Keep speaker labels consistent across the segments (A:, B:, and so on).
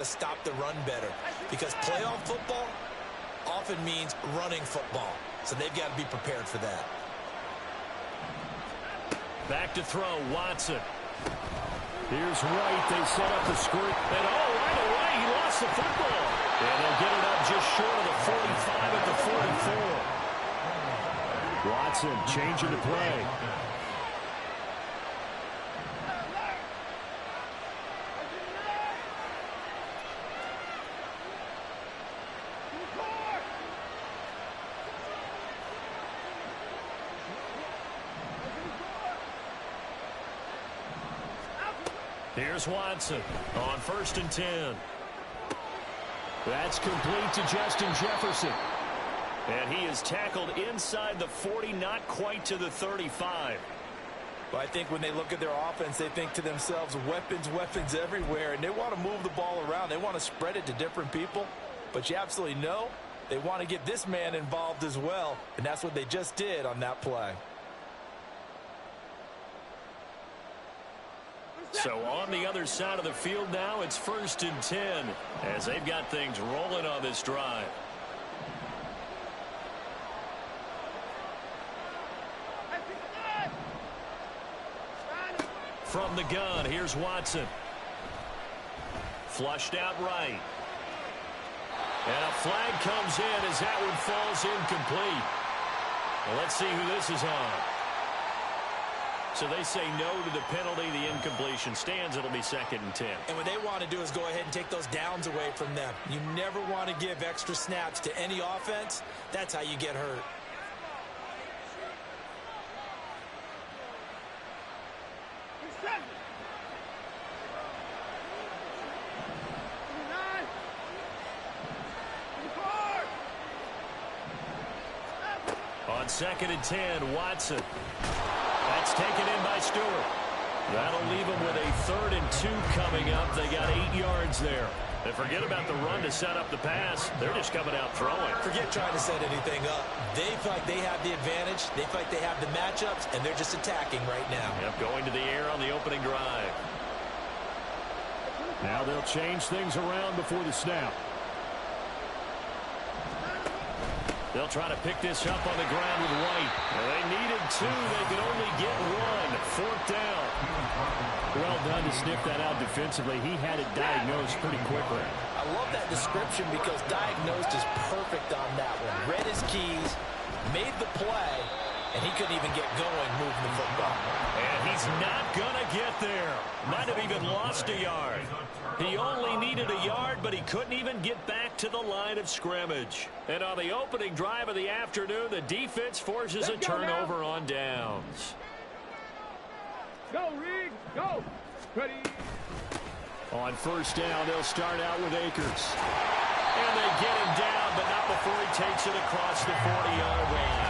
A: to stop the run better, because playoff football often means running football. So they've got to be prepared for that.
B: Back to throw, Watson. Here's White. They set up the screen. And right away, he lost the football. And they'll get it up just short of the 45 at the 44. Watson changing the play. Here's Watson on 1st and 10. That's complete to Justin Jefferson. And he is tackled inside the 40, not quite to the 35.
A: Well, I think when they look at their offense, they think to themselves, weapons, weapons everywhere, and they want to move the ball around. They want to spread it to different people, but you absolutely know they want to get this man involved as well, and that's what they just did on that play.
B: So on the other side of the field now, it's 1st and 10 as they've got things rolling on this drive. From the gun, here's Watson. Flushed out right. And a flag comes in as that one falls incomplete. Well, let's see who this is on. So they say no to the penalty. The incompletion stands. It'll be 2nd and 10.
A: And what they want to do is go ahead and take those downs away from them. You never want to give extra snaps to any offense. That's how you get hurt.
B: On 2nd and 10, Watson. That's taken in by Stewart. That'll leave them with a 3rd and 2 coming up. They got 8 yards there. And forget about the run to set up the pass. They're just coming out throwing.
A: Forget trying to set anything up. They feel like they have the advantage. They feel like they have the matchups, and they're just attacking right now.
B: Yep, going to the air on the opening drive. Now they'll change things around before the snap. They'll try to pick this up on the ground with White. Well, they needed 2. They could only get 1. 4th down. Well done to sniff that out defensively. He had it diagnosed pretty quickly.
A: I love that description because diagnosed is perfect on that one. Read his keys, made the play, and he couldn't even get going moving the football.
B: And he's not going to get there. Might have even lost a yard. He only needed a yard, but he couldn't even get back to the line of scrimmage. And on the opening drive of the afternoon, the defense forces a turnover on downs.
C: Go, Reed, go. Ready.
B: On 1st down, they'll start out with Akers. And they get him down, but not before he takes it across the 40-yard line.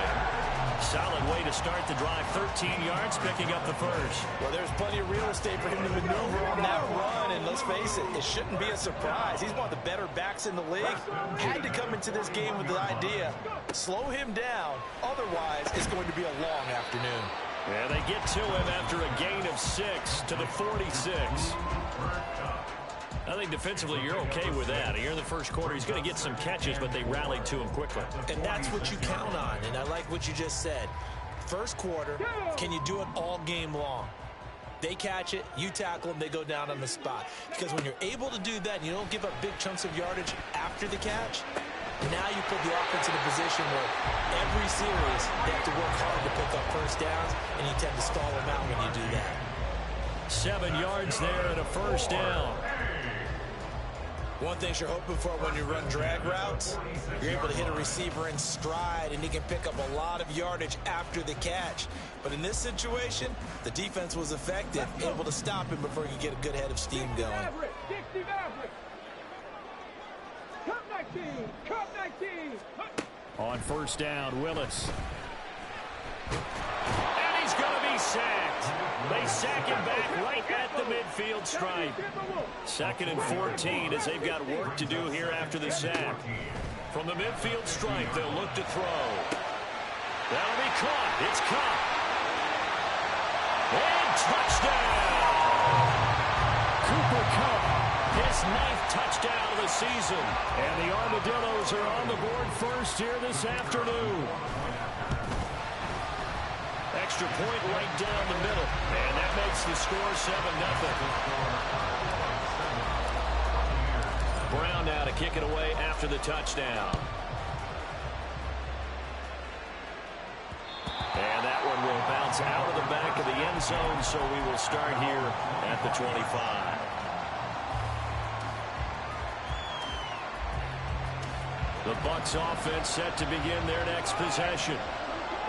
B: Solid way to start the drive. 13 yards, picking up the first.
A: Well, there's plenty of real estate for him to maneuver on that run, and let's face it, it shouldn't be a surprise. He's one of the better backs in the league. Had to come into this game with the idea, slow him down, otherwise it's going to be a long afternoon.
B: Yeah, they get to him after a gain of 6 to the 46. I think defensively you're okay with that. Here in the first quarter, he's going to get some catches, but they rallied to him quickly.
A: And that's what you count on, and I like what you just said. First quarter, can you do it all game long? They catch it, you tackle them, they go down on the spot. Because when you're able to do that and you don't give up big chunks of yardage after the catch, now you put the offense in a position where every series they have to work hard to pick up first downs, and you tend to stall them out when you do that.
B: 7 yards there and a 1st down.
A: One thing you're hoping for when you run drag routes, you're able to hit a receiver in stride, and he can pick up a lot of yardage after the catch. But in this situation, the defense was effective, able to stop him before he could get a good head of steam going.
B: On 1st down, Willis. And he's going to be sacked. They sack him back right at the midfield stripe. 2nd and 14 as they've got work to do here after the sack. From the midfield stripe, they'll look to throw. That'll be caught. It's caught. And touchdown! Cooper Kupp, his 9th touchdown of the season. And the Armadillos are on the board first here this afternoon. Extra point right down the middle. And that makes the score 7-0. Brown now to kick it away after the touchdown. And that one will bounce out of the back of the end zone, so we will start here at the 25. The Bucs offense set to begin their next possession.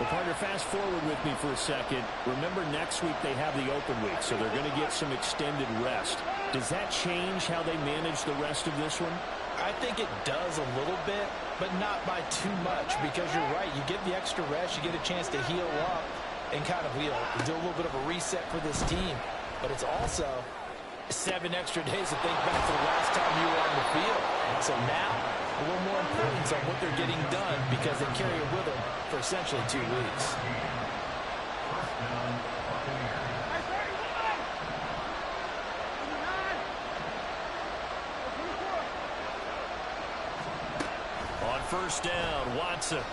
B: Well, partner, fast forward with me for a second. Remember, next week they have the open week, so they're going to get some extended rest. Does that change how they manage the rest of this one?
A: I think it does a little bit, but not by too much, because you're right. You get the extra rest, you get a chance to heal up and kind of do a little bit of a reset for this team. But it's also 7 extra days to think back to the last time you were on the field. So now, a little more importance on what they're getting done, because they carry it with them for essentially 2 weeks.
B: On first down, Watson.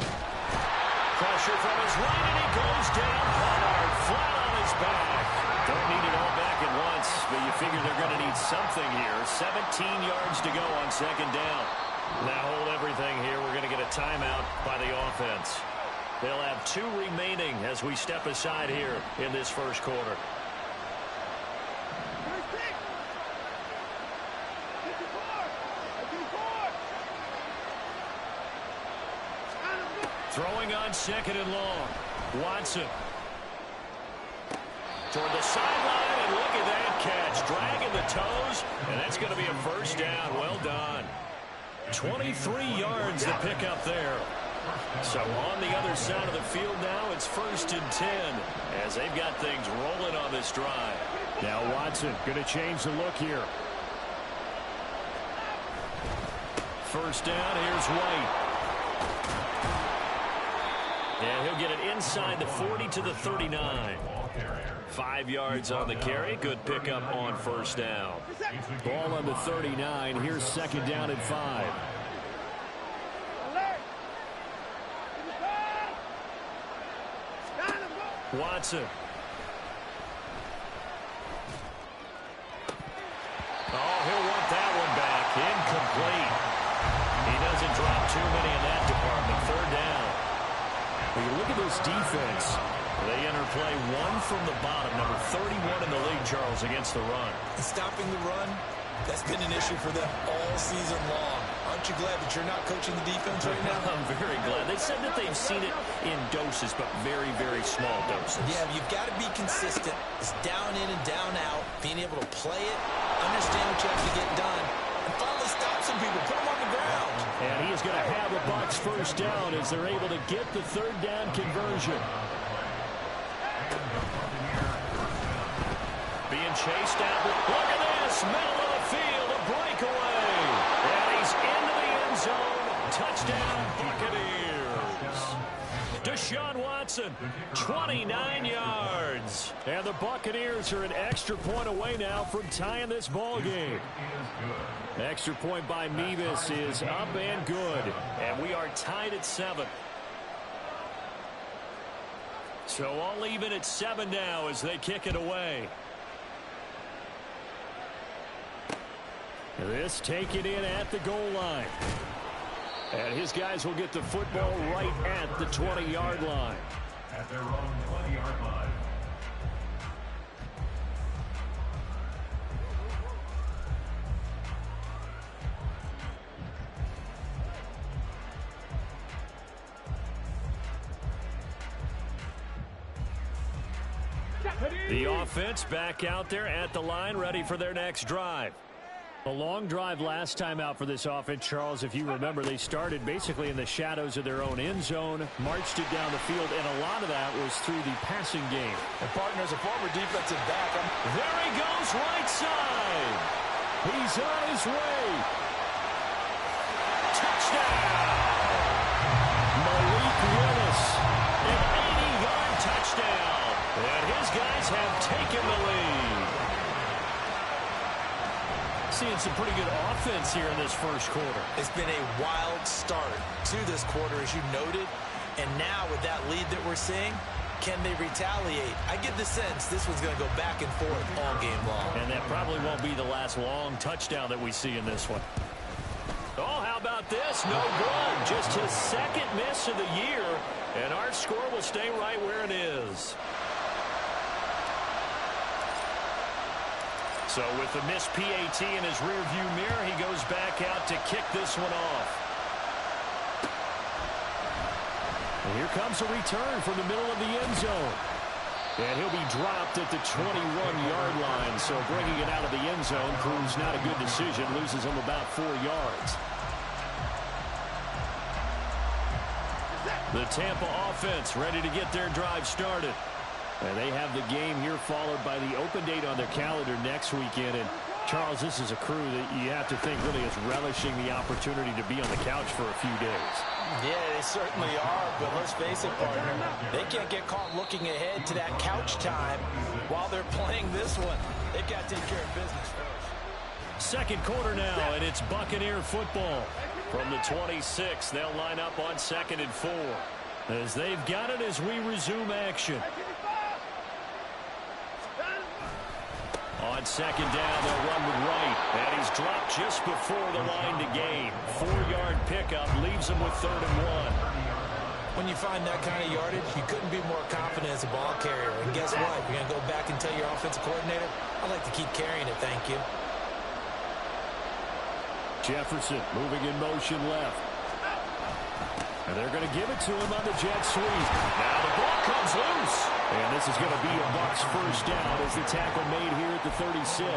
B: Pressure from his right, and he goes down hard, flat on his back. Don't need it all back at once, but you figure they're going to need something here. 17 yards to go on second down. Now hold everything here. We're going to get a timeout by the offense. They'll have 2 remaining as we step aside here in this first quarter. Throwing on second and long. Watson. Toward the sideline, and look at that catch. Dragging the toes, and that's going to be a first down. Well done. 23 yards to pick up there. So on the other side of the field now, it's 1st and 10 as they've got things rolling on this drive. Now Watson going to change the look here. First down, here's White. And he'll get it inside the 40 to the 39. 5 yards on the carry. Good pickup on first down. Ball on the 39. Here's second down and 5. Watson. Oh, he'll want that one back. Incomplete. He doesn't drop too many in that department. Third down. When you look at this defense, they enter play 1 from the bottom, number 31 in the league, Charles, against the run.
A: And stopping the run, that's been an issue for them all season long. Aren't you glad that you're not coaching the defense right now?
B: I'm very glad. They said that they've seen it in doses, but very, very small doses.
A: Yeah, you've got to be consistent. It's down in and down out, being able to play it, understand what you have to get done, and finally stop some people, put them on the ground.
B: And he is going to have a Bucs first down as they're able to get the third down conversion. Being chased out. Look at this. Middle of the field. A breakaway. And he's into the end zone. Touchdown, Buccaneers. Deshaun Watson, 29 yards. And the Buccaneers are an extra point away now from tying this ball game. Extra point by Mevis is up and good. And we are tied at 7. So all even at 7 now as they kick it away. This taken in at the goal line. And his guys will get the football right at the 20-yard line.
D: At their own 20-yard line.
B: The offense back out there at the line, ready for their next drive. A long drive last time out for this offense, Charles. If you remember, they started basically in the shadows of their own end zone, marched it down the field, and a lot of that was through the passing game.
A: And partners, a former defensive back.
B: There he goes, right side. He's on his way. Touchdown. Malik Willis, an 80-yard touchdown. And his guys have taken the lead. seeing some pretty good offense here in this first quarter.
A: It's been a wild start to this quarter, as you noted. And now with that lead that we're seeing, can they retaliate? I get the sense this one's going to go back and forth all game long.
B: And that probably won't be the last long touchdown that we see in this one. Oh, how about this? No good. Just his second miss of the year. And our score will stay right where it is. So with the missed PAT in his rearview mirror, he goes back out to kick this one off. And here comes a return from the middle of the end zone. And he'll be dropped at the 21-yard line. So bringing it out of the end zone proves not a good decision. Loses him about 4 yards. The Tampa offense ready to get their drive started. And they have the game here followed by the open date on their calendar next weekend. And, Charles, this is a crew that you have to think really is relishing the opportunity to be on the couch for a few days.
A: Yeah, they certainly are, but let's face it, partner, they can't get caught looking ahead to that couch time while they're playing this one. They've got to take care of business first.
B: Second quarter now, and it's Buccaneer football. From the 26, they'll line up on 2nd and 4. As they've got it as we resume action. On 2nd down, they'll run with right. And he's dropped just before the line to gain. 4-yard pickup leaves him with 3rd and 1.
A: When you find that kind of yardage, you couldn't be more confident as a ball carrier. And guess what? You're going to go back and tell your offensive coordinator, I'd like to keep carrying it, thank you.
B: Jefferson moving in motion left. And they're going to give it to him on the jet sweep. Now the ball comes loose. And this is going to be a Bucs first down as the tackle made here at the 36.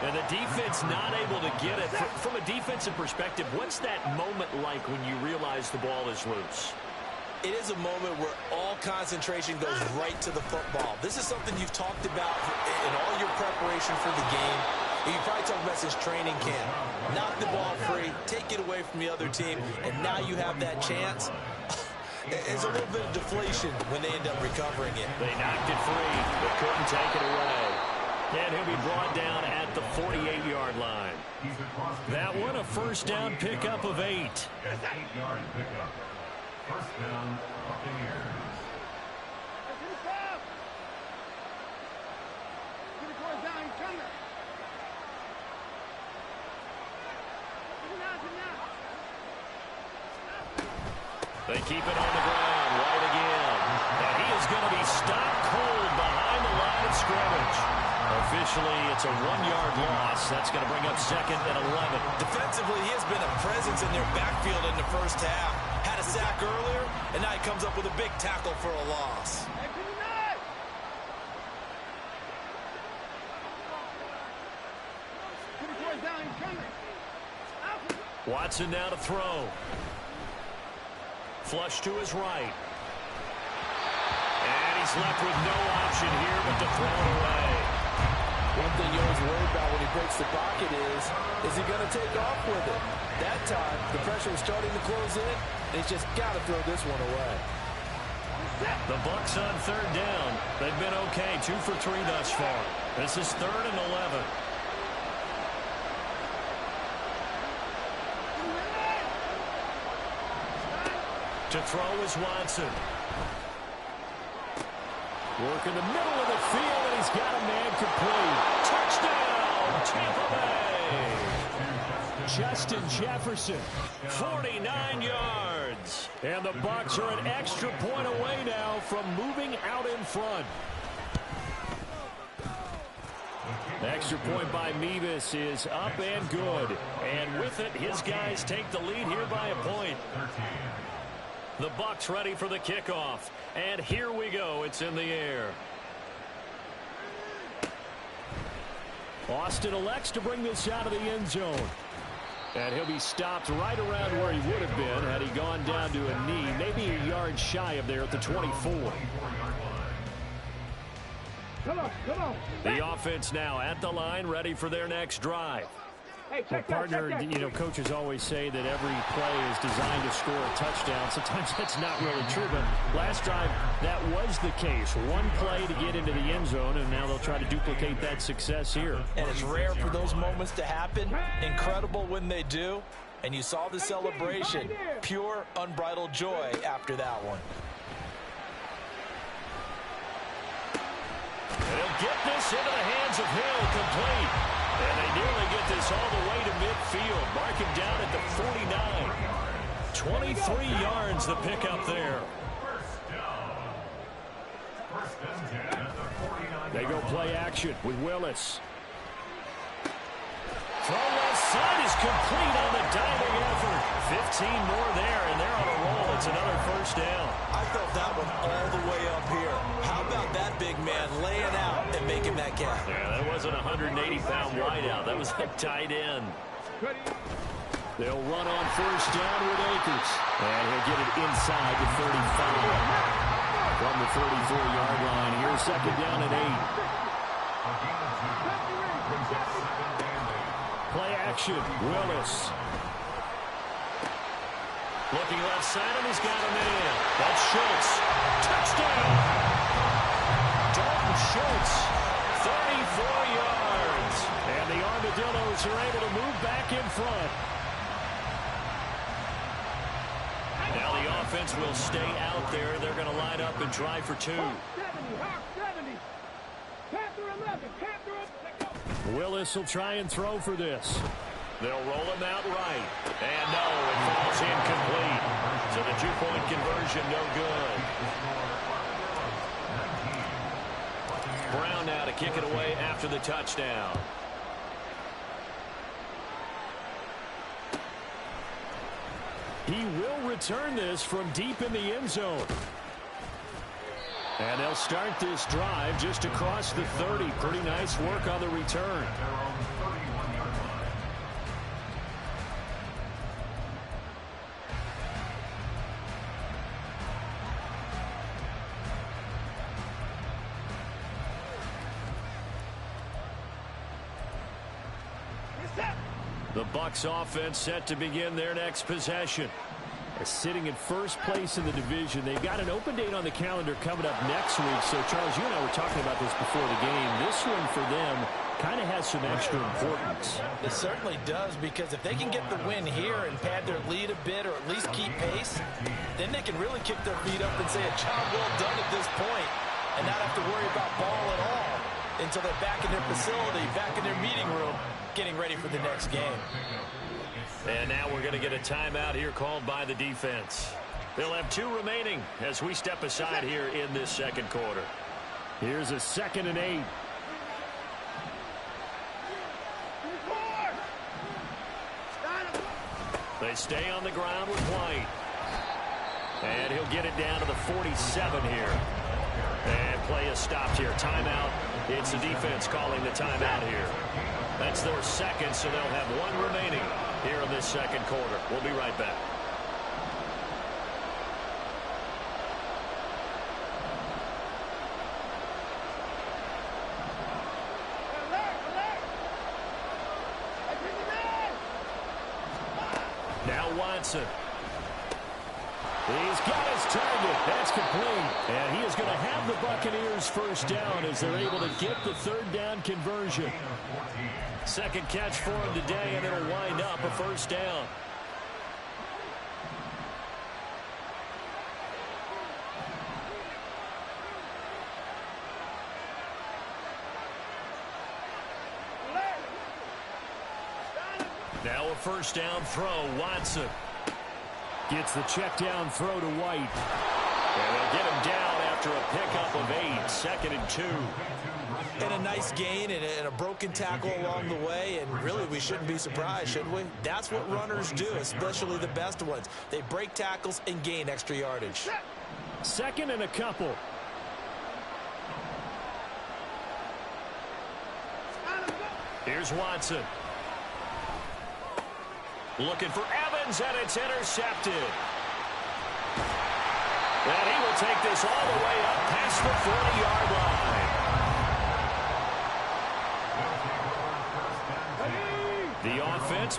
B: And the defense not able to get it. From a defensive perspective, what's that moment like when you realize the ball is loose?
A: It is a moment where all concentration goes right to the football. This is something you've talked about in all your preparation for the game. You probably talked about since training camp. Knock the ball free, take it away from the other team, and now you have that chance. It's a little bit of deflation when they end up recovering it.
B: They knocked it free, but couldn't take it away. And he'll be brought down at the 48-yard line. That one, a first down pickup of 8.
D: 8-yard pickup. First down, Buccaneers.
B: They keep it on the ground, right again. And he is going to be stopped cold behind the line of scrimmage. Officially, it's a 1-yard loss. That's going to bring up 2nd and 11.
A: Defensively, he has been a presence in their backfield in the first half. Had a sack earlier, and now he comes up with a big tackle for a loss.
B: Watson now to throw. Flush to his right. And he's left with no option here but to throw it away.
E: One thing you always worry about when he breaks the pocket is he going to take off with it? That time, the pressure was starting to close in, and he's just got to throw this one away.
B: The Bucs on 3rd down. They've been okay, 2 for 3 thus far. This is 3rd and 11. To throw is Watson. Work in the middle of the field, and he's got a man complete. Touchdown, Tampa Bay. Justin Jefferson, 49 yards. And the Bucs are an extra point away now from moving out in front. The extra point by Mevis is up and good. And with it, his guys take the lead here by a point. The Bucs ready for the kickoff. And here we go. It's in the air. Austin elects to bring this out of the end zone. And he'll be stopped right around where he would have been had he gone down to a knee. Maybe a yard shy of there at the 24.
C: Come on.
B: The offense now at the line, ready for their next drive. Well, partner, you know, coaches always say that every play is designed to score a touchdown. Sometimes that's not really true, but last drive, that was the case. One play to get into the end zone, and now they'll try to duplicate that success here.
A: And it's rare for those moments to happen. Incredible when they do. And you saw the celebration. Pure, unbridled joy after that one.
B: They'll get this into the hands of Hill, complete. And they nearly get this all the way to midfield. Mark him down at the 49. 23 yards the pickup there. They go play action with Willis. Throw left side is complete on the diving effort. 15 more there, and they're on a roll. It's another first down.
A: I felt that one all the way up here. How about that big man laying out and making that catch?
B: Yeah, that wasn't a 180-pound wideout. That was a tight end. They'll run on first down with Akers. And he'll get it inside the 35. From the 34-yard line. Here's second down and 8. Play action. Willis. Looking left side, and he's got him in. That's Schultz. Touchdown! Dalton Schultz, 34 yards. And the Armadillos are able to move back in front. Now the offense will stay out there. They're going to line up and try for two. Willis will try and throw for this. They'll roll him out right. And no, it falls incomplete. So the two-point conversion no good. Brown now to kick it away after the touchdown. He will return this from deep in the end zone. And they'll start this drive just across the 30. Pretty nice work on the return. The Bucs offense set to begin their next possession. Sitting in first place in the division. They've got an open date on the calendar coming up next week. So, Charles, you and I were talking about this before the game. This one for them kind of has some extra importance.
A: It certainly does, because if they can get the win here and pad their lead a bit or at least keep pace, then they can really kick their feet up and say a job well done at this point and not have to worry about ball at all until they're back in their facility, back in their meeting room, getting ready for the next game.
B: And now we're going to get a timeout here called by the defense. They'll have 2 remaining as we step aside here in this second quarter. Here's a 2nd and 8. They stay on the ground with White. And he'll get it down to the 47 here. And play is stopped here. Timeout. It's the defense calling the timeout here. That's their second, so they'll have 1 remaining here in this second quarter. We'll be right back. Now Watson. He's got his target. That's complete. And he is going to have the Buccaneers first down as they're able to get the 3rd down conversion. Second catch for him today, and it'll wind up a first down. Now a first down throw. Watson gets the check down throw to White. And they'll get him down after a pickup of 8. 2nd and 2.
A: And a nice gain and a broken tackle along the way, and really we shouldn't be surprised, should we? That's what runners do, especially the best ones. They break tackles and gain extra yardage.
B: 2nd and a couple. Here's Watson. Looking for Evans, and it's intercepted. And he will take this all the way up past the 40-yard line. The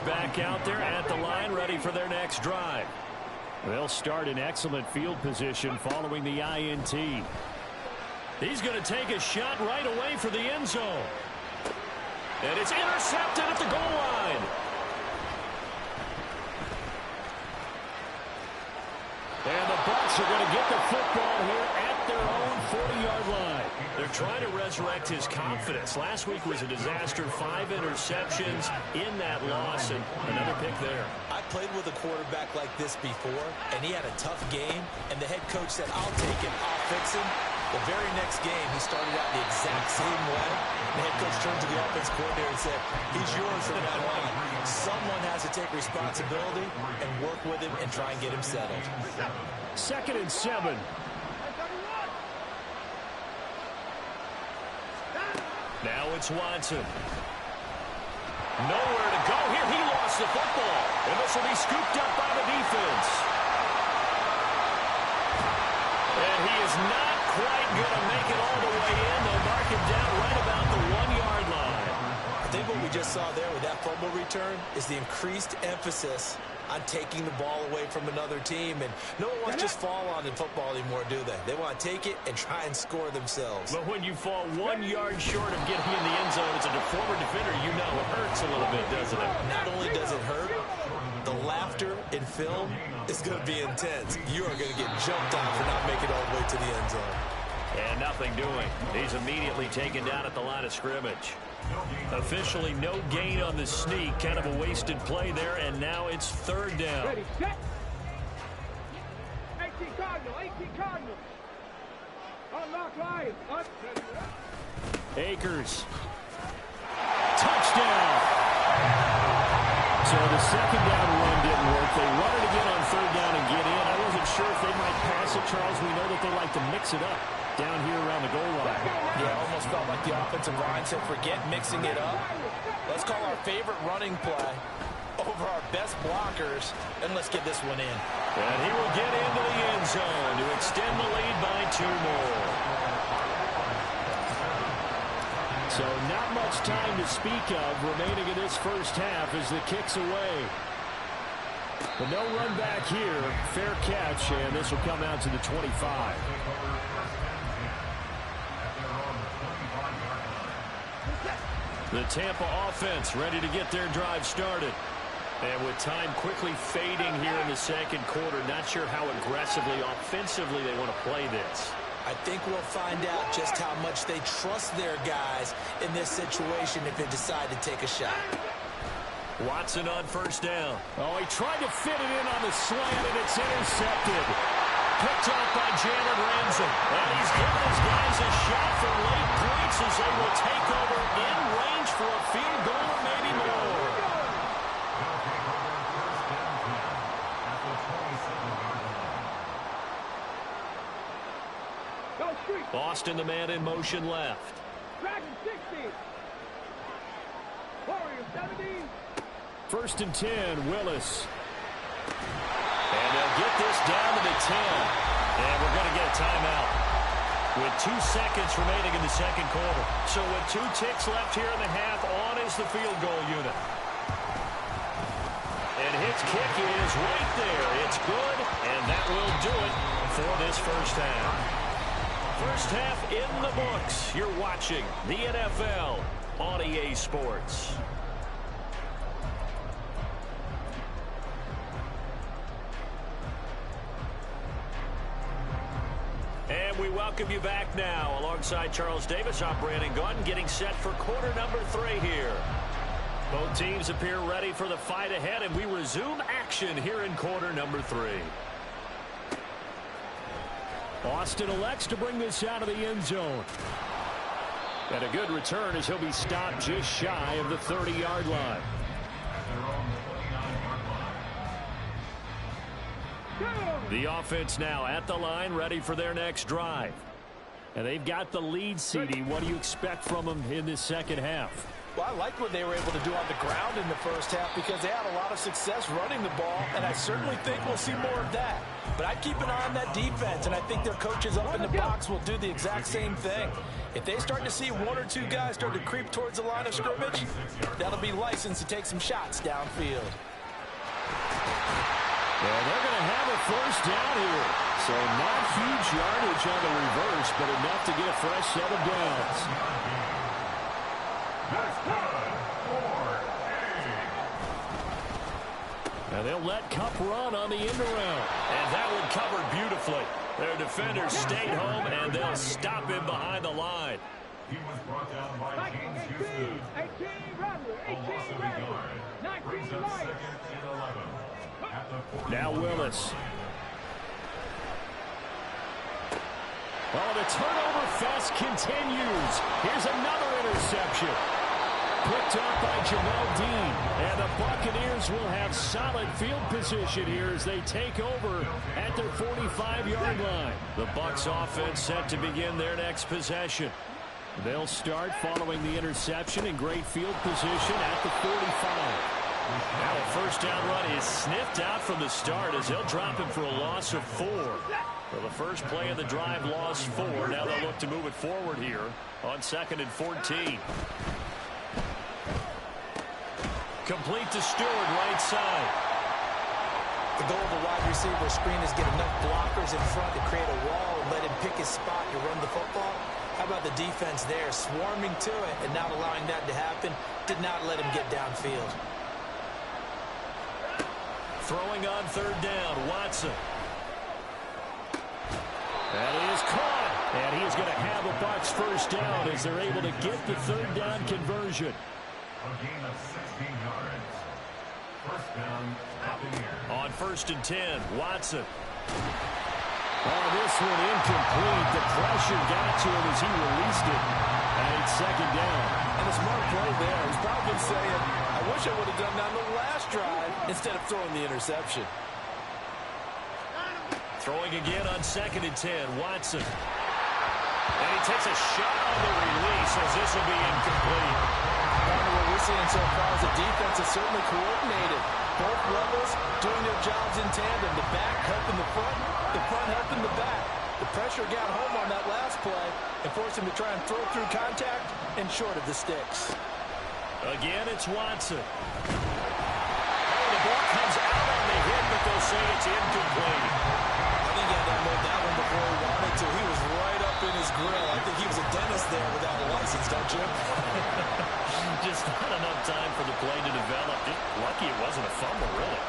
B: back out there at the line, ready for their next drive. They'll start in excellent field position following the INT. He's going to take a shot right away for the end zone. And it's intercepted at the goal line. And the Bucs are going to get the football here at their own 40-yard line. They're trying to resurrect his confidence. Last week was a disaster. 5 interceptions in that loss, and another pick there.
A: I played with a quarterback like this before, and he had a tough game, and the head coach said, I'll take him, I'll fix him. The very next game, he started out the exact same way. The head coach turned to the offense coordinator and said, he's yours from now on. Someone has to take responsibility and work with him and try and get him settled.
B: 2nd and 7. Now it's Watson. Nowhere to go here. He lost the football. And this will be scooped up by the defense. And he is not quite going to make it all the way in. They'll mark him down right about the 1-yard line.
A: I think what we just saw there with that fumble return is the increased emphasis on taking the ball away from another team. And no one wants to just fall on in football anymore, do they? They want to take it and try and score themselves.
B: But when you fall 1 yard short of getting in the end zone as a former defender, you know it hurts a little bit, doesn't it?
A: Not only does it hurt, the laughter in film is going to be intense. You are going to get jumped on for not making it all the way to the end zone.
B: And nothing doing. He's immediately taken down at the line of scrimmage. Officially no gain on the sneak. Kind of a wasted play there, and now it's 3rd down.
C: Ready, set. 18 Cardinal, 18 Cardinal. Unlock line.
B: Akers. Touchdown. So the 2nd down run didn't work. They run it again on 3rd down and get in. I wasn't sure if they might pass it, Charles. We know that they like to mix it up down here around the goal line.
E: Yeah, almost felt like the offensive line said, forget mixing it up. Let's call our favorite running play over our best blockers, and let's get this one in.
B: And he will get into the end zone to extend the lead by 2 more. So not much time to speak of remaining in this first half as the kick's away. But no run back here. Fair catch, and this will come out to the 25. The Tampa offense ready to get their drive started. And with time quickly fading here in the 2nd quarter, not sure how aggressively, offensively they want to play this.
A: I think we'll find out just how much they trust their guys in this situation if they decide to take a shot.
B: Watson on 1st down. Oh, he tried to fit it in on the slant, and it's intercepted. Picked off by Jalen Ramsey. And he's giving his guys a shot for late points as they will take over in range for a field goal or maybe more. Boston, the man in motion left.
C: Dragon 60. Warrior 70.
B: 1st and 10, Willis. And they'll get this down to the 10. And we're going to get a timeout with 2 seconds remaining in the 2nd quarter. So with 2 ticks left here in the half, on is the field goal unit. And his kick is right there. It's good, and that will do it for this first half. First half in the books. You're watching the NFL on EA Sports. And we welcome you back now. Alongside Charles Davis, I'm Brandon Gaudin, getting set for quarter number 3 here. Both teams appear ready for the fight ahead, and we resume action here in quarter number 3. Austin elects to bring this out of the end zone. And a good return as he'll be stopped just shy of the 30-yard line. The offense now at the line, ready for their next drive. And they've got the lead, CD. What do you expect from them in this second half?
E: Well, I liked what they were able to do on the ground in the first half because they had a lot of success running the ball, and I certainly think we'll see more of that. But I'd keep an eye on that defense, and I think their coaches up in the box will do the exact same thing. If they start to see one or two guys start to creep towards the line of scrimmage, that'll be licensed to take some shots downfield.
B: Well, they're going to have a first down here. So not huge yardage on the reverse, but enough to get a fresh set of downs. And they'll let Kupp run on the end around. And that one covered beautifully. Their defenders stayed home, and they'll stop him behind the line.
D: He was brought down by James Houston.
C: 18 Rattler, 18 Rattler, 19 Light.
B: Now Willis. Oh, the turnover fest continues. Here's another interception. Picked up by Jamel Dean. And the Buccaneers will have solid field position here as they take over at their 45-yard line. The Bucs offense set to begin their next possession. They'll start following the interception in great field position at the 45. Now a first down run is sniffed out from the start as they'll drop him for a loss of 4. So the first play of the drive lost 4. Now they'll look to move it forward here on 2nd and 14. Complete to Stewart, right side.
A: The goal of a wide receiver screen is get enough blockers in front to create a wall and let him pick his spot to run the football. How about the defense there, swarming to it and not allowing that to happen? Did not let him get downfield.
B: Throwing on 3rd down, Watson. That is caught. And he is going to have a Bucs first down as they're able to get the 3rd down conversion.
D: A gain of 16 yards. First down, Buccaneers.
B: On 1st and 10, Watson. Oh, this one incomplete. The pressure got to him as he released it. And it's 2nd down.
E: And a smart play there. He's probably saying, I wish I would have done that on the last drive instead of throwing the interception.
B: Throwing again on 2nd and 10, Watson. And he takes a shot on the release as this will be incomplete.
E: What we're seeing so far is the defense is certainly coordinated. Both levels doing their jobs in tandem. The back helping the front helping the back. The pressure got home on that last play and forced him to try and throw through contact and short of the sticks.
B: Again, it's Watson. Oh, the ball comes out on the hit, but they'll say it's incomplete.
A: I think he had to unload that one before he wanted to. He was right up in his grill. I think he was a dentist there without a license, don't you?
B: Just not enough time for the play to develop. Just lucky it wasn't a fumble, really.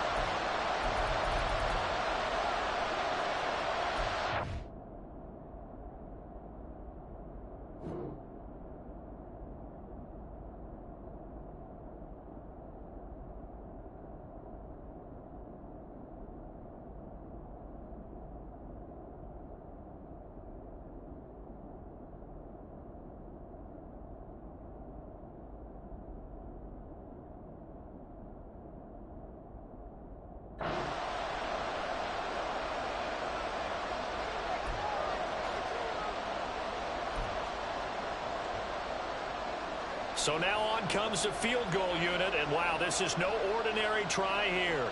B: So now on comes the field goal unit, and wow, this is no ordinary try here.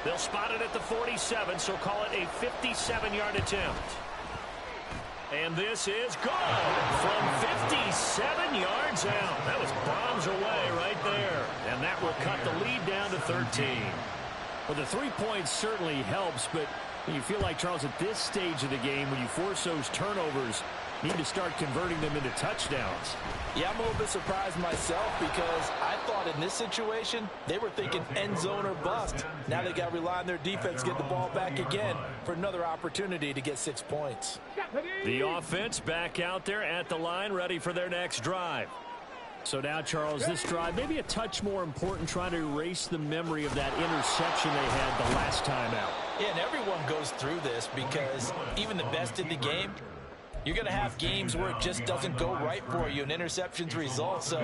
B: They'll spot it at the 47, so call it a 57-yard attempt. And this is good from 57 yards out. That was bombs away right there. And that will cut the lead down to 13. Well, the 3 points certainly helps, but you feel like, Charles, at this stage of the game, when you force those turnovers, need to start converting them into touchdowns.
E: Yeah, I'm a little bit surprised myself because I thought in this situation they were thinking end zone or bust. Now they got to rely on their defense to get the ball back again for another opportunity to get 6 points.
B: The offense back out there at the line, ready for their next drive. So now, Charles, this drive maybe a touch more important, trying to erase the memory of that interception they had the last time out.
A: Yeah, and everyone goes through this because even the best in the game, you're going to have games where it just doesn't go right for you and interceptions result. So,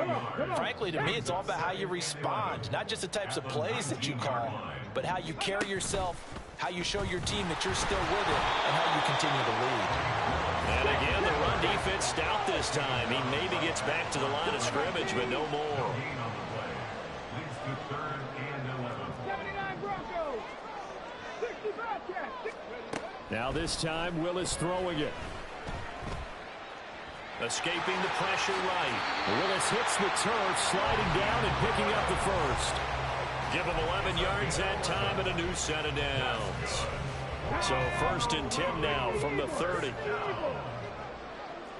A: frankly, to me, it's all about how you respond, not just the types of plays that you call, but how you carry yourself, how you show your team that you're still with it, and how you continue to lead.
B: And again, the run run defense stout this time. He maybe gets back to the line of scrimmage, but no more.
D: Leads to 3rd and 11.
C: 79 Broncos. 60 Bobcats.
B: Now this time, Willis throwing it. Escaping the pressure right. Willis hits the turf, sliding down and picking up the first. Give him 11 yards that time and a new set of downs. So 1st and 10 now from the 30.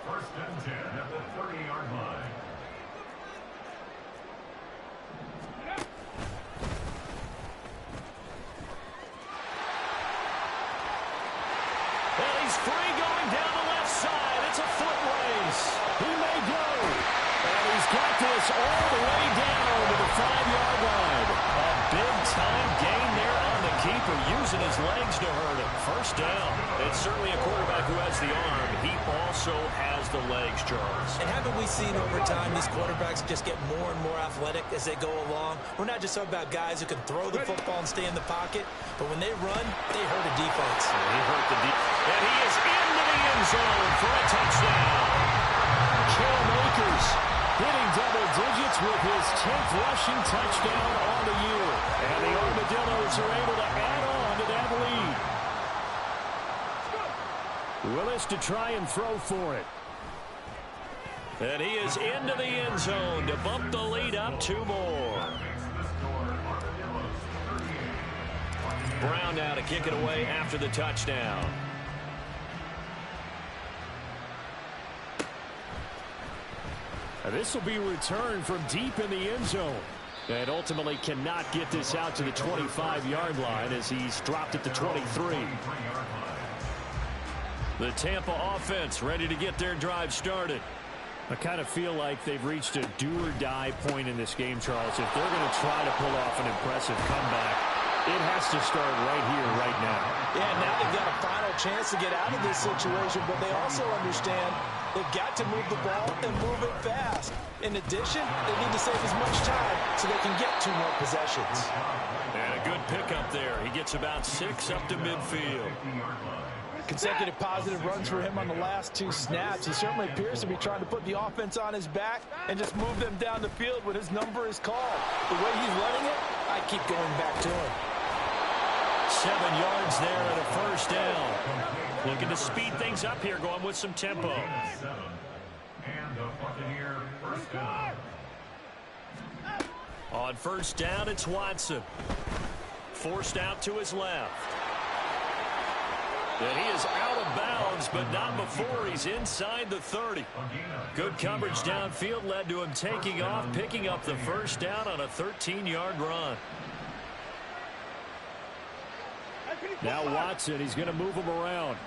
D: 1st and 10 at the 30-yard line.
B: And he's free going down the left side. It's a foot race. He may go. And he's got this all the way down to the 5-yard line. A big-time gain there on the keeper, using his legs to hurt him. 1st down. It's certainly a quarterback who has the arm. He also has the legs, Charles.
A: And haven't we seen over time these quarterbacks just get more and more athletic as they go along? We're not just talking about guys who can throw the football and stay in the pocket, but when they run, they hurt a defense.
B: He hurt the defense. And he is into the end zone for a touchdown. Cam Akers hitting double digits with his 10th rushing touchdown on the year. And the Armadillos are able to add on to that lead. Willis to try and throw for it. And he is into the end zone to bump the lead up 2 more. Brown now to kick it away after the touchdown. This will be returned from deep in the end zone. And ultimately cannot get this out to the 25-yard line as he's dropped it to 23. The Tampa offense ready to get their drive started. I kind of feel like they've reached a do-or-die point in this game, Charles. If they're going to try to pull off an impressive comeback, it has to start right here, right now.
E: Yeah, now they've got a final chance to get out of this situation, but they also understand they've got to move the ball and move it fast. In addition, they need to save as much time so they can get 2 more possessions.
B: And a good pickup there. He gets about 6 up to midfield.
E: Consecutive positive runs for him on the last 2 snaps. He certainly appears to be trying to put the offense on his back and just move them down the field when his number is called. The way he's running it, I keep going back to him.
B: 7 yards there and a 1st down. Looking to speed things up here, going with some tempo.
D: And the Buccaneer 1st down.
B: On 1st down, it's Watson. Forced out to his left. And he is out of bounds, but not before he's inside the 30. Good coverage downfield led to him taking off, picking up the 1st down on a 13-yard run. Now Watson, he's going to move him around.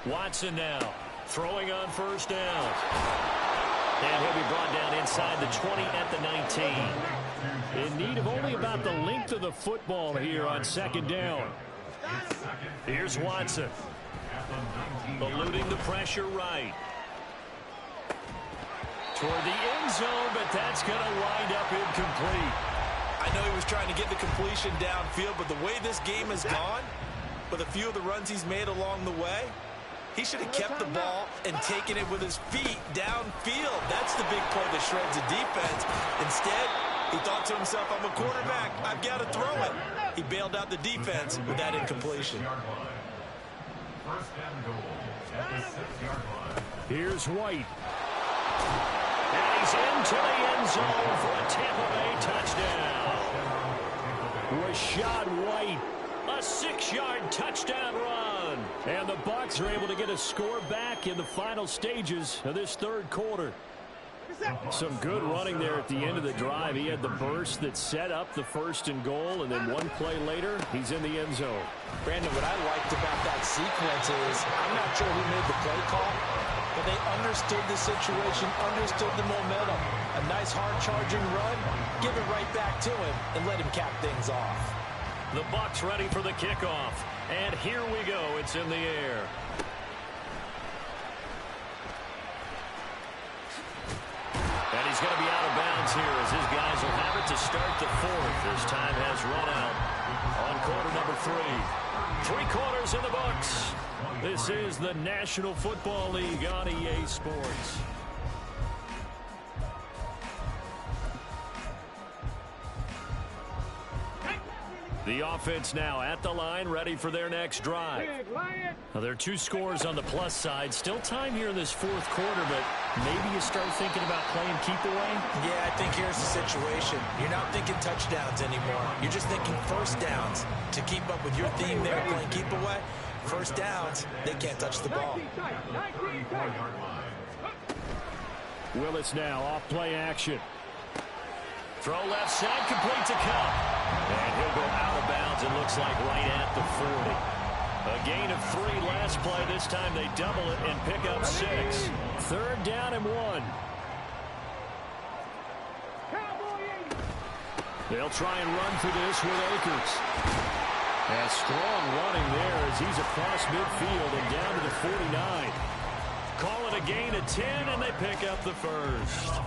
B: Watson now throwing on 1st down. And he'll be brought down inside the 20 at the 19. In need of only about the length of the football here on 2nd down. Here's Watson. Eluding the pressure right. Toward the end zone, but that's going to wind up incomplete.
A: I know he was trying to get the completion downfield, but the way this game has gone, with a few of the runs he's made along the way, he should have kept the ball and taken it with his feet downfield. That's the big play that shreds the defense. Instead, he thought to himself, I'm a quarterback, I've got to throw it. He bailed out the defense with that incompletion.
D: 1st and goal at the 6-yard line.
B: Here's White. And he's into the end zone for a Tampa Bay touchdown. Rashad White, a 6-yard touchdown run. And the Bucs are able to get a score back in the final stages of this 3rd quarter. Some good running there at the end of the drive. He had the burst that set up the 1st and goal, and then 1 play later, he's in the end zone.
E: Brandon, what I liked about that sequence is I'm not sure who made the play call, but they understood the situation, understood the momentum. A nice hard-charging run, give it right back to him, and let him cap things off.
B: The Bucs ready for the kickoff. And here we go. It's in the air. And he's going to be out of bounds here as his guys will have it to start the 4th. His time has run out. on quarter number 3. 3 quarters in the books. This is the National Football League on EA Sports. The offense now at the line, ready for their next drive. Now, there are 2 scores on the plus side. Still time here in this 4th quarter, but maybe you start thinking about playing keep away?
A: Yeah, I think here's the situation. You're not thinking touchdowns anymore. You're just thinking first downs. To keep up with your theme there, playing keep away, first downs, they can't touch the ball.
B: Willis now off play action. Throw left side, complete to Cup. And he'll go out of bounds, it looks like right at the 40. A gain of 3 last play. This time they double it and pick up 6. 3rd down and 1. They'll try and run for this with Akers. And strong running there as he's across midfield and down to the 49. Call it a gain of 10, and they pick up the first.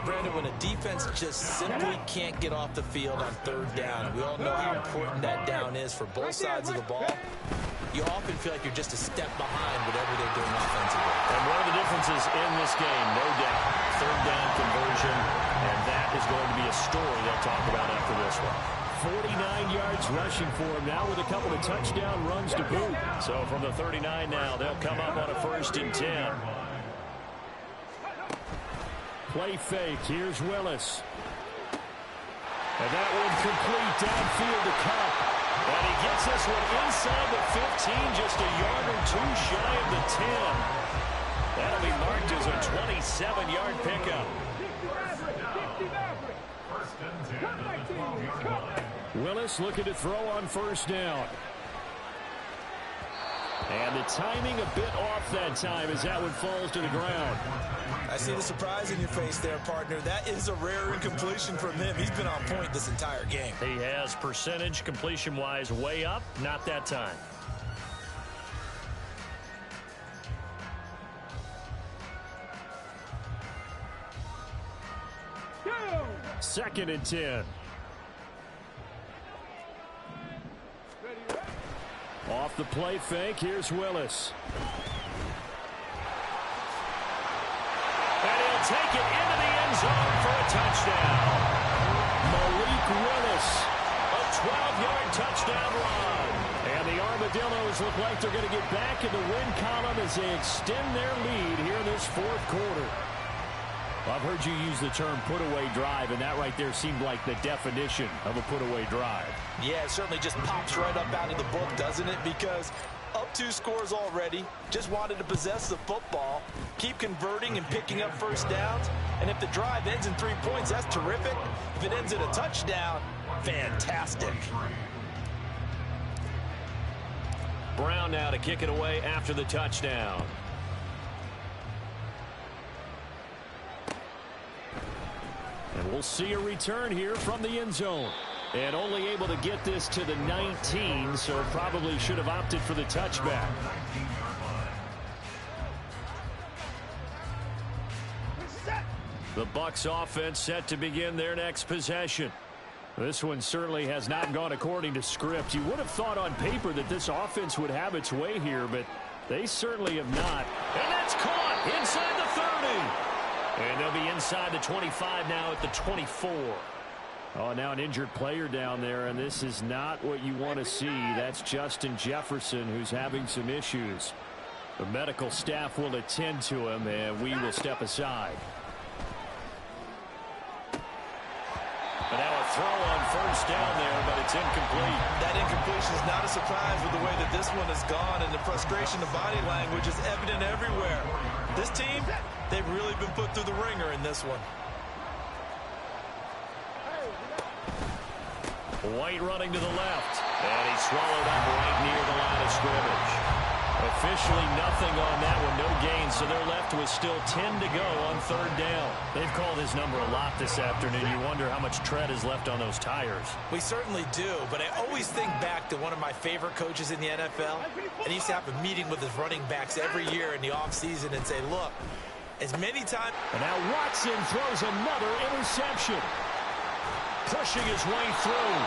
A: Brandon, when a defense just simply can't get off the field on 3rd down, we all know how important that down is for both sides of the ball, you often feel like you're just a step behind whatever they're doing offensively.
B: And one of the differences in this game, no doubt, 3rd down conversion, and that is going to be a story they'll talk about after this one. 49 yards rushing for him now with a couple of touchdown runs to boot. So from the 39 now, they'll come up on a 1st and 10. Play fake. Here's Willis. And that one complete downfield to Cup. And he gets this one inside the 15, just a yard or 2 shy of the 10. That'll be marked as a 27-yard pickup. Willis looking to throw on 1st down. And the timing a bit off that time as that one falls to the ground.
A: I see the surprise in your face there, partner. That is a rare incompletion from him. He's been on point this entire game.
B: He has percentage completion-wise way up, not that time. Second and 10. Off the play fake, here's Willis. And he'll take it into the end zone for a touchdown. Malik Willis, a 12-yard touchdown run. And the Armadillos look like they're going to get back in the win column as they extend their lead here in this 4th quarter. I've heard you use the term put-away drive, and that right there seemed like the definition of a put-away drive.
E: Yeah, it certainly just pops right up out of the book, doesn't it? Because up 2 scores already, just wanted to possess the football, keep converting and picking up 1st downs, and if the drive ends in 3 points, that's terrific. If it ends in a touchdown, fantastic.
B: Brown now to kick it away after the touchdown. And we'll see a return here from the end zone. And only able to get this to the 19, so probably should have opted for the touchback. The Bucs offense set to begin their next possession. This one certainly has not gone according to script. You would have thought on paper that this offense would have its way here, but they certainly have not. And that's caught inside the 30. And they'll be inside the 25 now at the 24. Oh, now an injured player down there, and this is not what you want to see. That's Justin Jefferson, who's having some issues. The medical staff will attend to him, and we will step aside. And now a throw on 1st down there, but it's incomplete.
E: That incompletion is not a surprise with the way that this one has gone, and the frustration of body language is evident everywhere. This team, they've really been put through the ringer in this one.
B: White running to the left, and he's swallowed up right near the line of scrimmage. Officially nothing on that one, no gain, so they're left with still 10 to go on 3rd down. They've called his number a lot this afternoon. You wonder how much tread is left on those tires.
A: We certainly do, but I always think back to one of my favorite coaches in the NFL, and he used to have a meeting with his running backs every year in the offseason and say, look, as many times...
B: And now Watson throws another interception. Pushing his way through.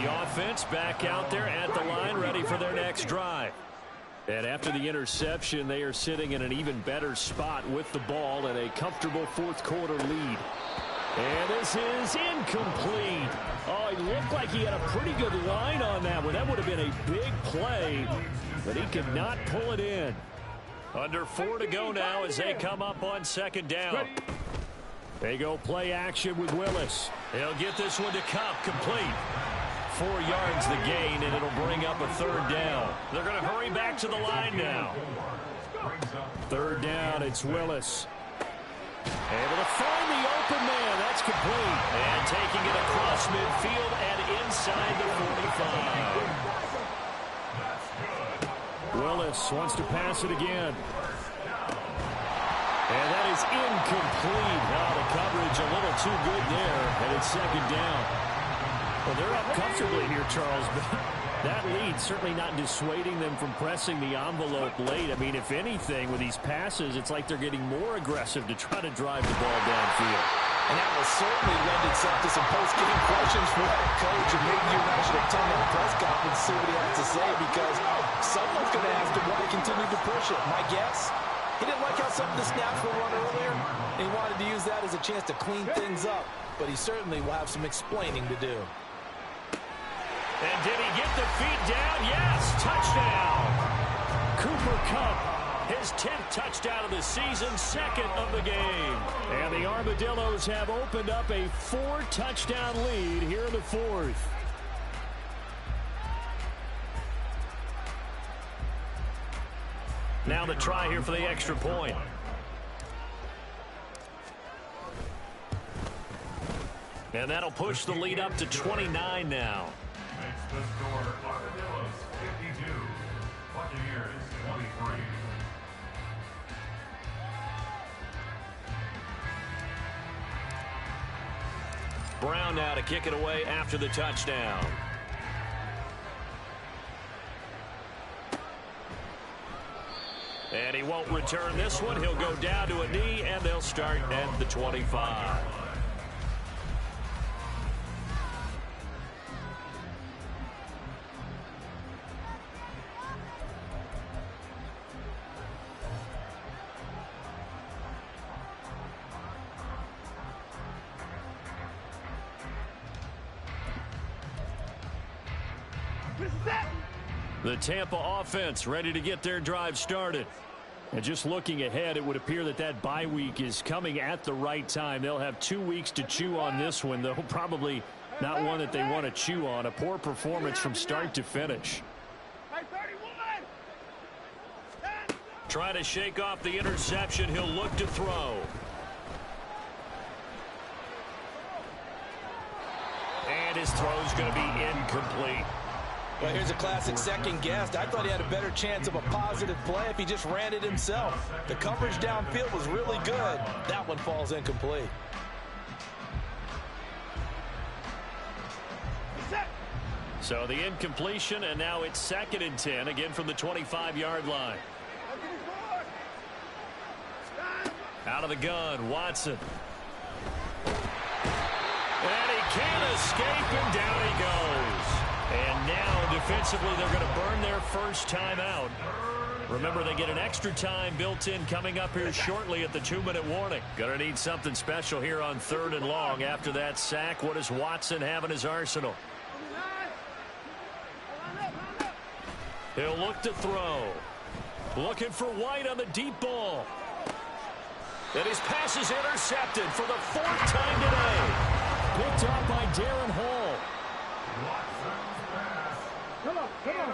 B: The offense back out there at the line, ready for their next drive. And after the interception, they are sitting in an even better spot with the ball and a comfortable fourth quarter lead. And this is incomplete. Oh, it looked like he had a pretty good line on that one. That would have been a big play, but he could not pull it in. Under 4 to go now as they come up on second down. They go play action with Willis. He'll get this one to Cup, complete. 4 yards the gain, and it'll bring up a third down. They're going to hurry back to the line now. Third down, it's Willis. Able to find the open man. That's complete. And taking it across midfield and inside the 45. Willis wants to pass it again. And that is incomplete. Now the coverage a little too good there, and it's second down. Well, they're up comfortably here, Charles, but that lead certainly not dissuading them from pressing the envelope late. I mean, if anything, with these passes, it's like they're getting more aggressive to try to drive the ball downfield.
E: And that will certainly lend itself to some post-game questions for that coach, and maybe you and I should attend that press conference and see what he has to say, because someone's going to ask him why he continued to push it. My guess, he didn't like how some of the snaps were run earlier, and he wanted to use that as a chance to clean things up, but he certainly will have some explaining to do.
B: And did he get the feet down? Yes, touchdown. Cooper Kupp, his 10th touchdown of the season, second of the game. And the Armadillos have opened up a 4-touchdown lead here in the fourth. Now the try here for the extra point. And that'll push the lead up to 29 now.
D: Makes the score Armadillos 52, Buccaneers 23.
B: Brown now to kick it away after the touchdown. And he won't return this one. He'll go down to a knee, and they'll start at the 25. The Tampa offense ready to get their drive started. And just looking ahead, it would appear that that bye week is coming at the right time. They'll have 2 weeks to chew on this one, though probably not one that they want to chew on. A poor performance from start to finish. Try to shake off the interception. He'll look to throw. And his throw's going to be incomplete.
E: Well, here's a classic second guess. I thought he had a better chance of a positive play if he just ran it himself. The coverage downfield was really good. That one falls incomplete.
B: So the incompletion, and now it's 2nd and 10, again from the 25-yard line. Out of the gun, Watson. And he can't escape, and down he goes. And now, defensively, they're going to burn their first time out. Remember, they get an extra time built in coming up here shortly at the 2-minute warning. Going to need something special here on 3rd and long. After that sack, what does Watson have in his arsenal? He'll look to throw. Looking for White on the deep ball. And his pass is intercepted for the 4th time today. Picked up by Darren Hall.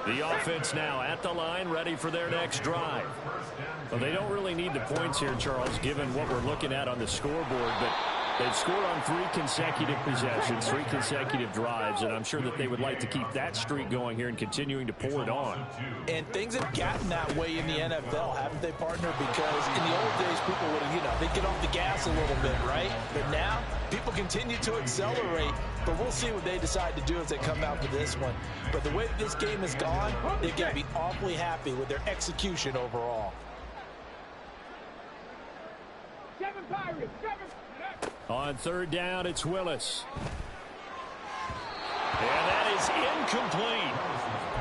B: The offense now at the line, ready for their next drive. Well, they don't really need the points here, Charles, given what we're looking at on the scoreboard, but they've scored on 3 consecutive possessions, 3 consecutive drives, and I'm sure that they would like to keep that streak going here and continuing to pull it on.
E: And things have gotten that way in the NFL, haven't they, partner? Because in the old days, people would have, they'd get off the gas a little bit, right? But now, people continue to accelerate, but we'll see what they decide to do as they come out for this one. But the way that this game has gone, they're going to be awfully happy with their execution overall.
B: On 3rd down, it's Willis. And that is incomplete.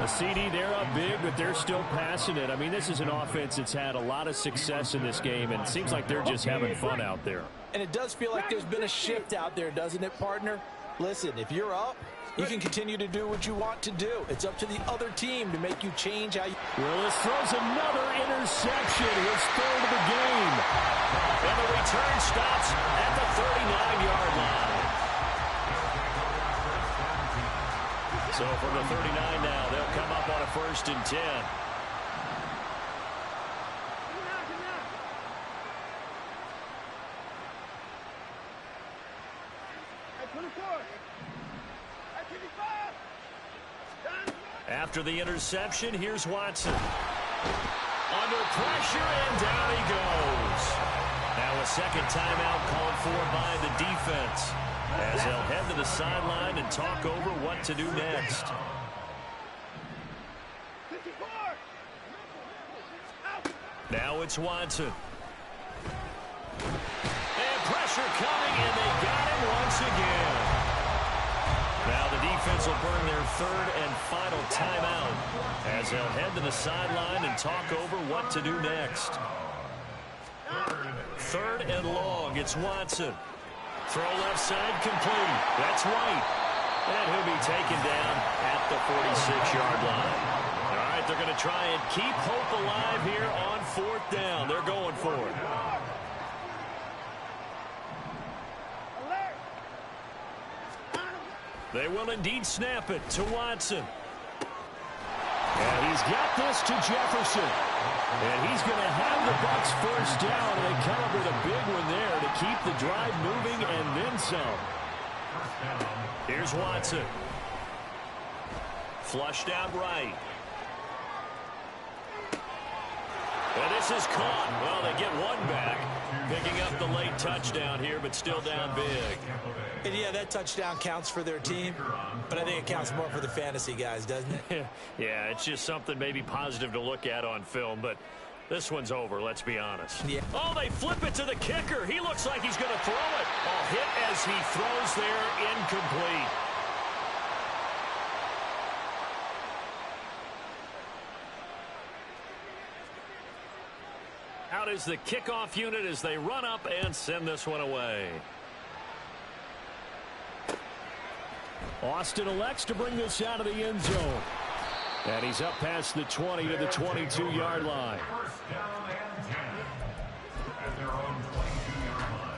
B: A CD, they're up big, but they're still passing it. I mean, this is an offense that's had a lot of success in this game, and it seems like they're just having fun out there.
E: And it does feel like there's been a shift out there, doesn't it, partner? Listen, if you're up, you can continue to do what you want to do. It's up to the other team to make you change how you...
B: Willis throws another interception. His third of the game. And the return stops at the 39-yard line. So from the 39 now, they'll come up on a 1st and 10. After the interception, here's Watson. Under pressure, and down he goes. Now a second timeout called for by the defense, as they'll head to the sideline and talk over what to do next. Now it's Watson. And pressure coming, and they got him once again. Now the defense will burn their 3rd and final timeout, as they'll head to the sideline and talk over what to do next. 3rd and long, it's Watson. Throw left side complete. That's White. And he'll be taken down at the 46-yard line. All right, they're going to try and keep hope alive here on 4th down. They're going for it. They will indeed snap it to Watson. And he's got this to Jefferson. And he's going to have the Bucs 1st down. And they come up with a big one there to keep the drive moving and then some. Here's Watson. Flushed out right. And this is caught. Well, they get one back, picking up the late touchdown here, but still down big.
A: And yeah, that touchdown counts for their team, but I think it counts more for the fantasy guys, doesn't it?
B: Yeah, it's just something maybe positive to look at on film, but this one's over, let's be honest.
A: Yeah.
B: Oh, they flip it to the kicker. He looks like he's going to throw it. Oh, hit as he throws there, incomplete. Out is the kickoff unit as they run up and send this one away. Austin elects to bring this out of the end zone. And he's up past the 20 to the 22-yard line.
D: 1st down and 10 at their own 22-yard line.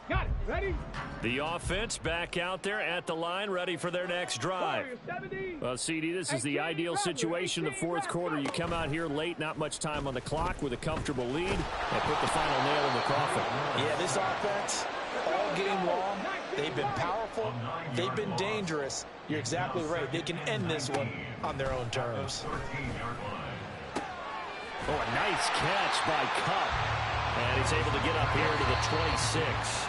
C: Got it. Ready?
B: The offense back out there at the line, ready for their next drive. Well, CD, this is the ideal situation, the 4th quarter. You come out here late, not much time on the clock with a comfortable lead, and put the final nail in the coffin.
E: Yeah, this offense, all game long, they've been powerful, they've been dangerous. You're exactly right. They can end this one on their own terms.
B: Oh, a nice catch by Cup. And he's able to get up here to the 26.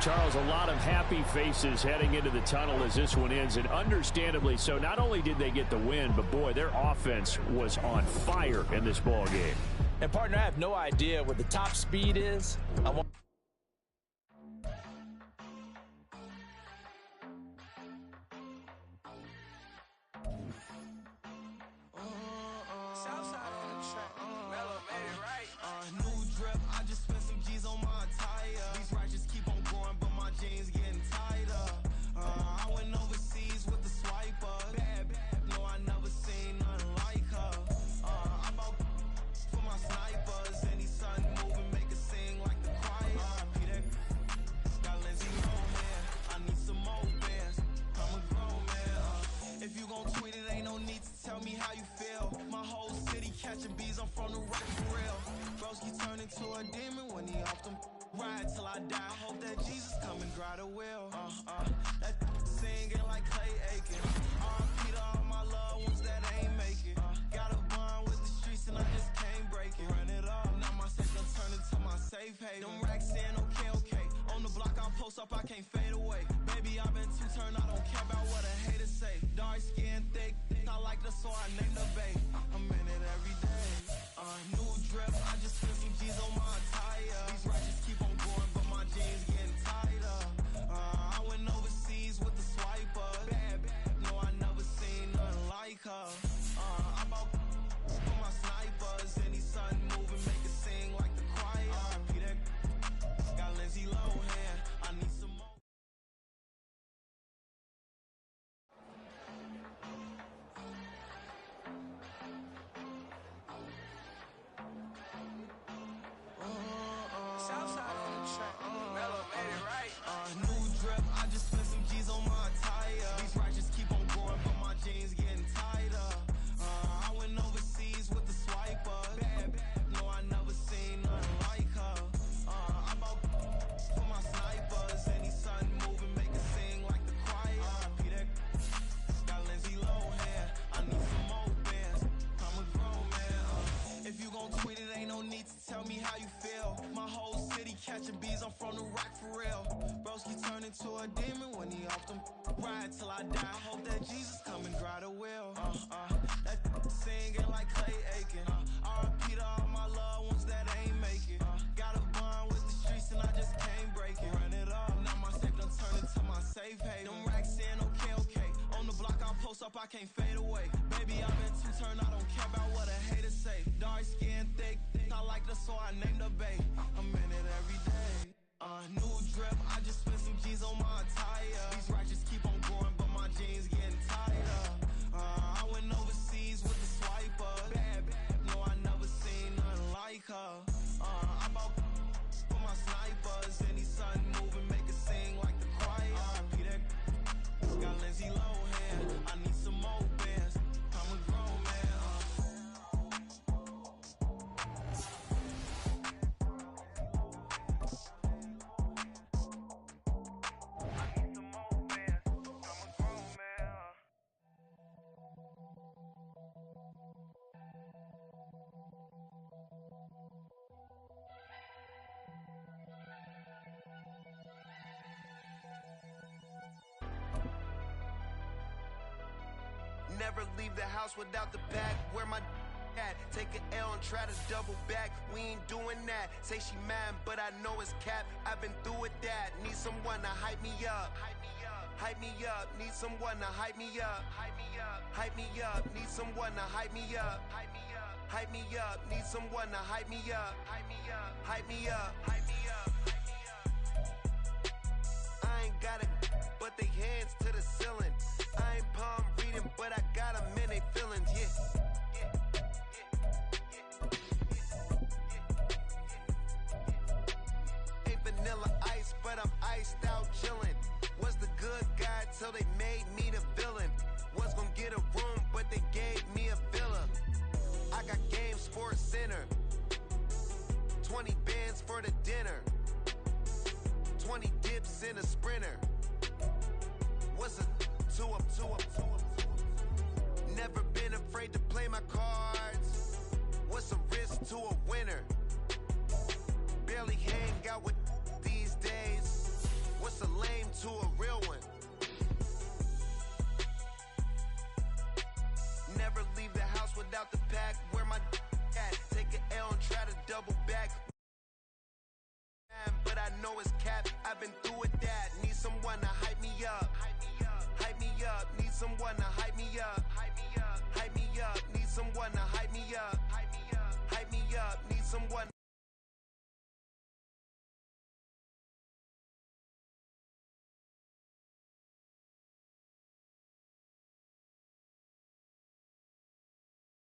B: Charles, a lot of happy faces heading into the tunnel as this one ends, and understandably so. Not only did they get the win, but boy, their offense was on fire in this ball game.
E: And partner, I have no idea what the top speed is.
F: drip, I just spent some G's on my attire. These ratchets keep on going, but my jeans getting tighter. I went overseas with the swiper. Bad, no, I never seen nothing like her. I bought for my snipers, and these sun moving, make it sing like the choir. RP that got Lindsay Lohan. I need some more.
G: Southside on the track. Mellow made it right.
F: New drip, I just spent some G's on my attire. These ratchets keep on going, but my jeans getting tighter. I went overseas with the swiper. Bad, no, I never seen nothing like her. I bought for my snipers, and these sun moving, make it sing like the choir. RP that got Lindsay Lohan. I need some more bands. I'm a grown man. If you gon' tweet it, ain't no need to tell me how you feel. My whole city catching bees, I'm from the rock for real. Broski turned into a demon when he off them. Ride till I die, hope that Jesus come and dry the wheel. That singing like Clay Aiken. RP to all my loved ones that ain't make it. Got a bond with the streets and I just can't break it. Run it up, now my safe done turn into my safe haven. Them racks in, okay. On the block I post up, I can't fade away. Baby, I've been too turned, I don't care about what a hater say. Dark skin, thick, I like the so I named the babe. I'm in it every day. New drip, I just spent some G's on my attire. These ratchets keep on going, but my jeans getting tighter. I went overseas with the swiper. Bad, no, I never seen nothing like her. I bought for my snipers, and these sun moving, make it sing like the choir. RP that got Lindsay Lohan. I need some more bands. I'm a grown man.
H: Never leave the house without the pack. Where my at? Take an L and try to double back. We ain't doing that. Say she mad, but I know it's cap. I've been through with that. Need someone to hype me up. Hype me up. Need someone to hype me up. Hype me up. Need someone to hype me up. Hype me up. Need someone to hype me up. Hype me up. I ain't got it, but they hands to the ceiling. I ain't palm reading, but I got them in they feelings, yeah. Ain't vanilla ice, but I'm iced out chillin'. Was the good guy till they made me the villain. Was gonna get a room, but they gave me a villa. I got Game Sports Center. 20 bands for the dinner. 20 dips in a sprinter. What's a two up? Never been afraid to play my cards. What's a risk to a winner? Barely hang out with these days. What's a lame to a real one? Never leave the house without the pack. Where my at? Take an L and try to double back. But I know it's cap. I've been through with that. Need someone to hype me up. Hype me up. Need someone to hype me up. Hype me up. Need someone to hype me up. Hype me up.